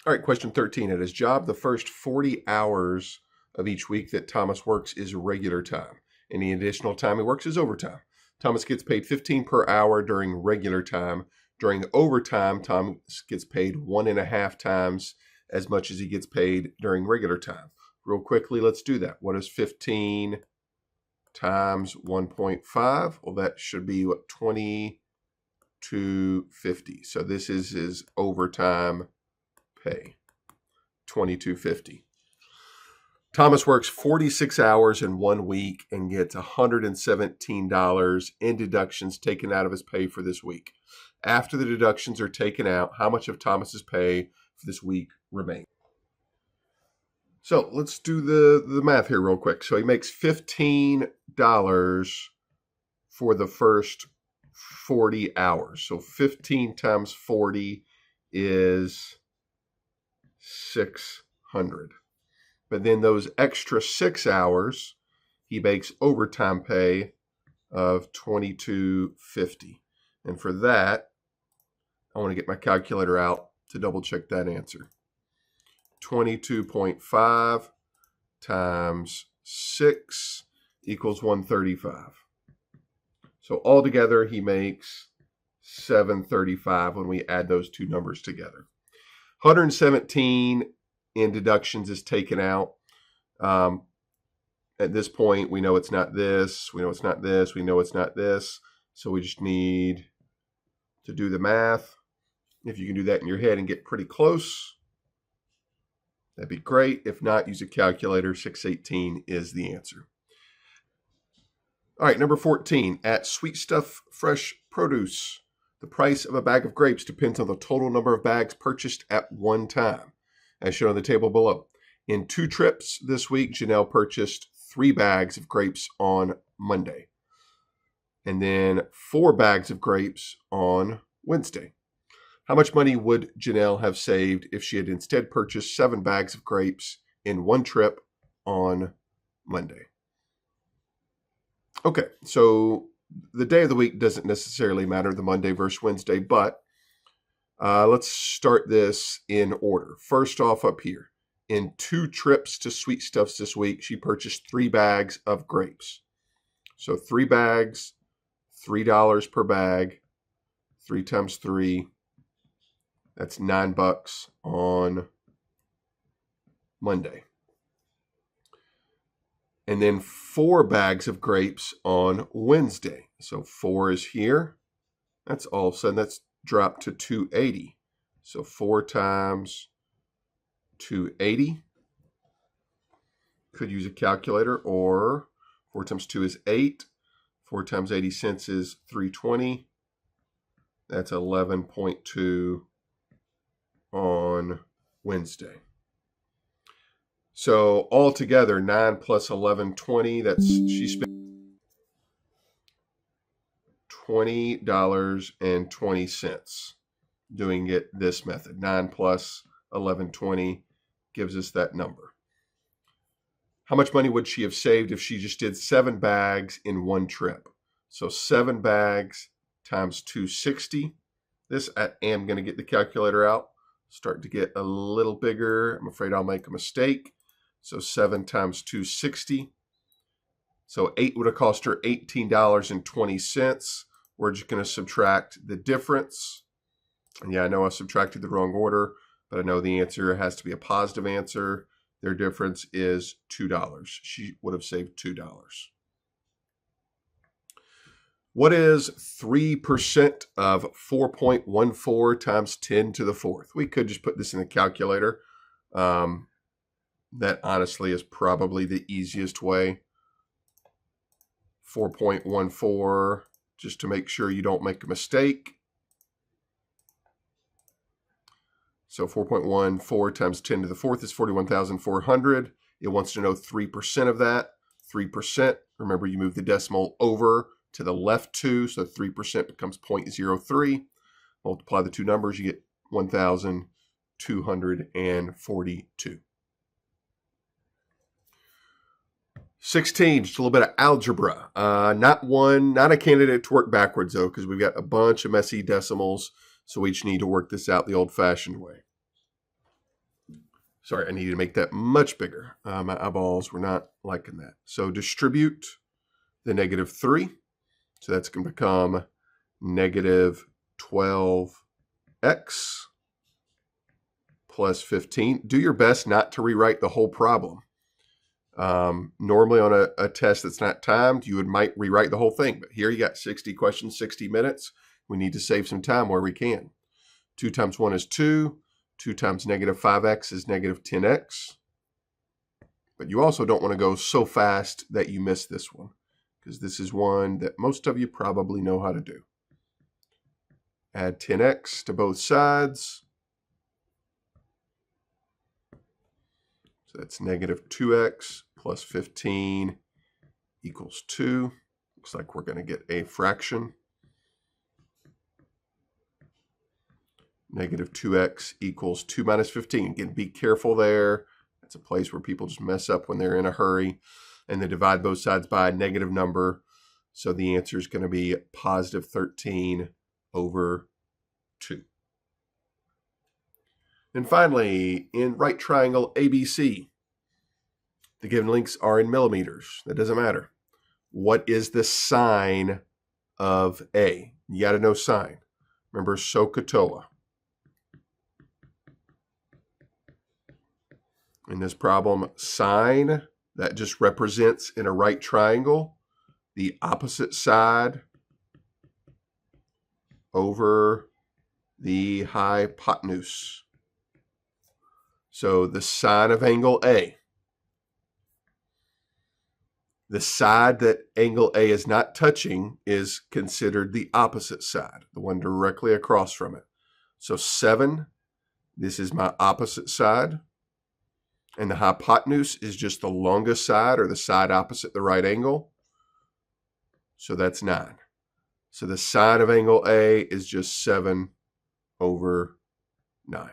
All right, question 13. At his job, the first 40 hours of each week that Thomas works is regular time. Any additional time he works is overtime. Thomas gets paid 15 per hour during regular time. During overtime, Thomas gets paid 1.5 times as much as he gets paid during regular time. Real quickly, let's do that. What is 15 times 1.5? Well, that should be what, 22.50. So this is his overtime pay, 22.50. Thomas works 46 hours in 1 week and gets $117 in deductions taken out of his pay for this week. After the deductions are taken out, how much of Thomas's pay for this week remains? So let's do the math here real quick. So he makes $15 for the first 40 hours. So 15 times 40 is 600. But then those extra 6 hours, he makes overtime pay of $22.50. And for that, I want to get my calculator out to double check that answer. 22.5 times 6 equals 135. So altogether, he makes $735 when we add those two numbers together. 117 in deductions is taken out. At this point, we know it's not this. We know it's not this. We know it's not this. So we just need to do the math. If you can do that in your head and get pretty close, that'd be great. If not, use a calculator. 618 is the answer. All right, number 14. At Sweet Stuff Fresh Produce, the price of a bag of grapes depends on the total number of bags purchased at one time, as shown on the table below. In 2 trips this week, Janelle purchased 3 bags of grapes on Monday, and then 4 bags of grapes on Wednesday. How much money would Janelle have saved if she had instead purchased 7 bags of grapes in 1 trip on Monday? Okay, so the day of the week doesn't necessarily matter, the Monday versus Wednesday, but let's start this in order. First off, up here, in 2 trips to Sweet Stuffs this week, she purchased 3 bags of grapes. So 3 bags, $3 per bag, 3 times 3, that's $9 on Monday. And then 4 bags of grapes on Wednesday. So 4 is here. That's all of a sudden, that's dropped to $280. So 4 times $280. Could use a calculator, or 4 times 2 is 8. 4 times 80 cents is $3.20. That's 11.2 on Wednesday. So altogether, 9 plus 11.20, that's, she spent $20.20 doing it this method. 9 plus 11.20 gives us that number. How much money would she have saved if she just did 7 bags in 1 trip? So 7 bags times 260. This, I am going to get the calculator out. Start to get a little bigger. I'm afraid I'll make a mistake. So 7 times 260. So 8 would have cost her $18.20. We're just going to subtract the difference. And yeah, I know I subtracted the wrong order, but I know the answer has to be a positive answer. Their difference is $2. She would have saved $2. What is 3% of 4.14 times 10 to the 4th? We could just put this in the calculator. That honestly is probably the easiest way. 4.14, just to make sure you don't make a mistake. So 4.14 times 10 to the 4th is 41,400. It wants to know 3% of that. 3%, remember you move the decimal over to the left 2, so 3% becomes 0.03. Multiply the two numbers, you get 1,242. 16, just a little bit of algebra. Not a candidate to work backwards, though, because we've got a bunch of messy decimals, so we each need to work this out the old-fashioned way. Sorry, I need to make that much bigger. My eyeballs were not liking that. So distribute the negative 3. So that's going to become negative 12x plus 15. Do your best not to rewrite the whole problem. Normally on a test that's not timed, you might rewrite the whole thing. But here you got 60 questions, 60 minutes. We need to save some time where we can. 2 times 1 is 2. 2 times negative 5x is negative 10x. But you also don't want to go so fast that you miss this one, because this is one that most of you probably know how to do. Add 10x to both sides. So that's negative 2x plus 15 equals 2. Looks like we're going to get a fraction. Negative 2x equals 2 minus 15. Again, be careful there. That's a place where people just mess up when they're in a hurry. And they divide both sides by a negative number. So the answer is going to be positive 13 over 2. And finally, in right triangle ABC, the given lengths are in millimeters. That doesn't matter. What is the sine of A? You got to know sine. Remember SOHCAHTOA. In this problem, sine, that just represents in a right triangle the opposite side over the hypotenuse. So the sine of angle A. The side that angle A is not touching is considered the opposite side, the one directly across from it. So 7, this is my opposite side. And the hypotenuse is just the longest side, or the side opposite the right angle. So that's 9. So the sine of angle A is just 7 over 9.